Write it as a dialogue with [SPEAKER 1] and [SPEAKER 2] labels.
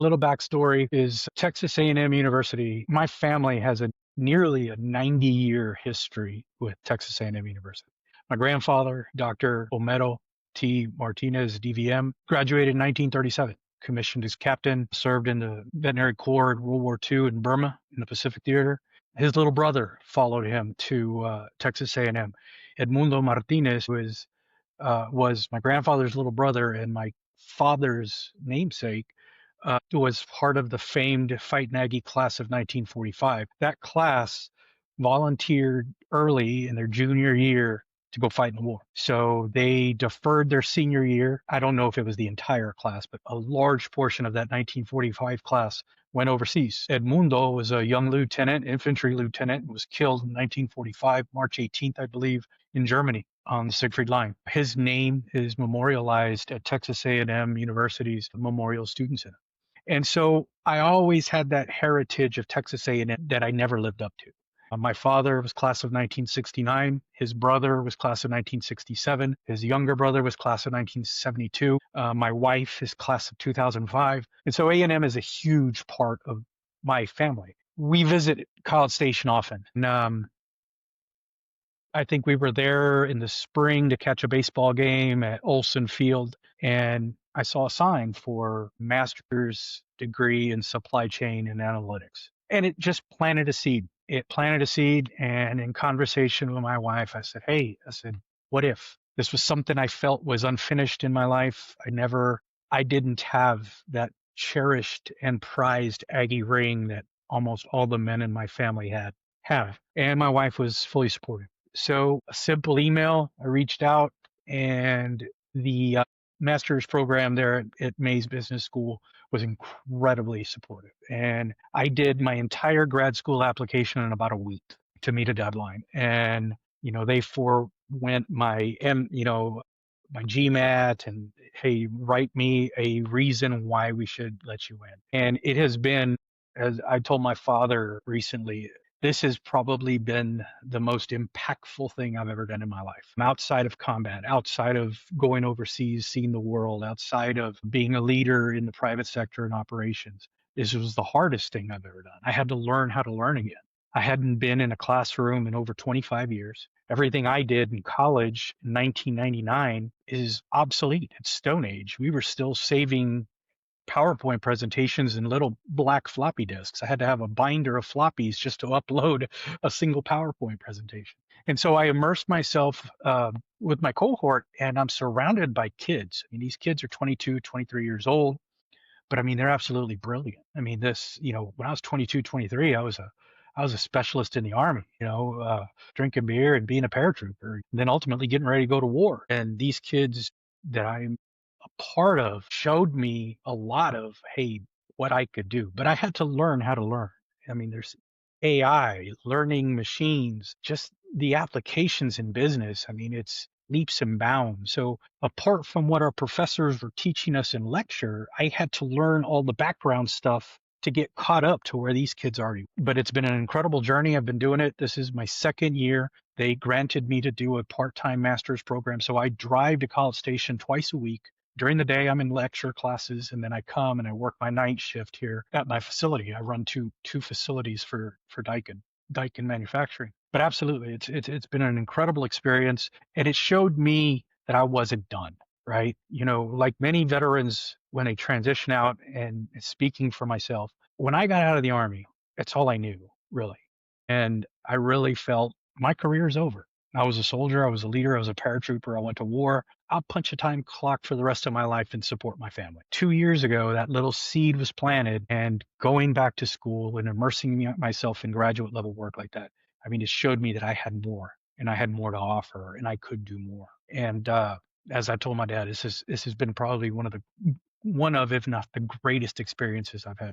[SPEAKER 1] Little backstory is Texas A&M University. My family has nearly a 90-year history with Texas A&M University. My grandfather, Dr. Olmedo T. Martinez, DVM, graduated in 1937, commissioned as captain, served in the Veterinary Corps in World War II in Burma in the Pacific Theater. His little brother followed him to Texas A&M. Edmundo Martinez was my grandfather's little brother and my father's namesake, was part of the famed Fight Nagy class of 1945. That class volunteered early in their junior year to go fight in the war. So they deferred their senior year. I don't know if it was the entire class, but a large portion of that 1945 class went overseas. Edmundo was a young lieutenant, infantry lieutenant, and was killed in 1945, March 18th, I believe, in Germany on the Siegfried Line. His name is memorialized at Texas A&M University's Memorial Student Center. And so I always had that heritage of Texas A&M that I never lived up to. My father was class of 1969. His brother was class of 1967. His younger brother was class of 1972. My wife is class of 2005. And so A&M is a huge part of my family. We visit College Station often. And, I think we were there in the spring to catch a baseball game at Olson Field, and I saw a sign for master's degree in supply chain and analytics. And it just planted a seed. It planted a seed, and in conversation with my wife, I said, "Hey," I said, "what if this was something I felt was unfinished in my life? I didn't have that cherished and prized Aggie ring that almost all the men in my family have." And my wife was fully supportive. So a simple email, I reached out, and the master's program there at Mays Business School was incredibly supportive. And I did my entire grad school application in about a week to meet a deadline. And, they forewent my GMAT and, hey, write me a reason why we should let you in. And it has been, as I told my father recently, this has probably been the most impactful thing I've ever done in my life. Outside of combat, outside of going overseas, seeing the world, outside of being a leader in the private sector and operations, this was the hardest thing I've ever done. I had to learn how to learn again. I hadn't been in a classroom in over 25 years. Everything I did in college in 1999 is obsolete. It's Stone Age. We were still saving PowerPoint presentations in little black floppy disks. I had to have a binder of floppies just to upload a single PowerPoint presentation. And so I immersed myself with my cohort, and I'm surrounded by kids. I mean, these kids are 22, 23 years old, but I mean, they're absolutely brilliant. I mean, when I was 22, 23, I was a specialist in the Army, drinking beer and being a paratrooper, and then ultimately getting ready to go to war. And these kids that I'm a part of showed me a lot of, hey, what I could do. But I had to learn how to learn. I mean, there's AI, learning machines, just the applications in business. I mean, it's leaps and bounds. So apart from what our professors were teaching us in lecture, I had to learn all the background stuff to get caught up to where these kids are. But it's been an incredible journey. I've been doing it. This is my second year. They granted me to do a part-time master's program. So I drive to College Station twice a week. During the day, I'm in lecture classes, and then I come and I work my night shift here at my facility. I run two facilities for Daikin Manufacturing. But absolutely, it's been an incredible experience, and it showed me that I wasn't done. Right? Like many veterans, when they transition out, and speaking for myself, when I got out of the Army, it's all I knew, really. And I really felt my career is over. I was a soldier, I was a leader, I was a paratrooper, I went to war. I'll punch a time clock for the rest of my life and support my family. 2 years ago, that little seed was planted, and going back to school and immersing myself in graduate level work like that, I mean, it showed me that I had more, and I had more to offer, and I could do more. And as I told my dad, this has been probably one of, if not the greatest experiences I've had.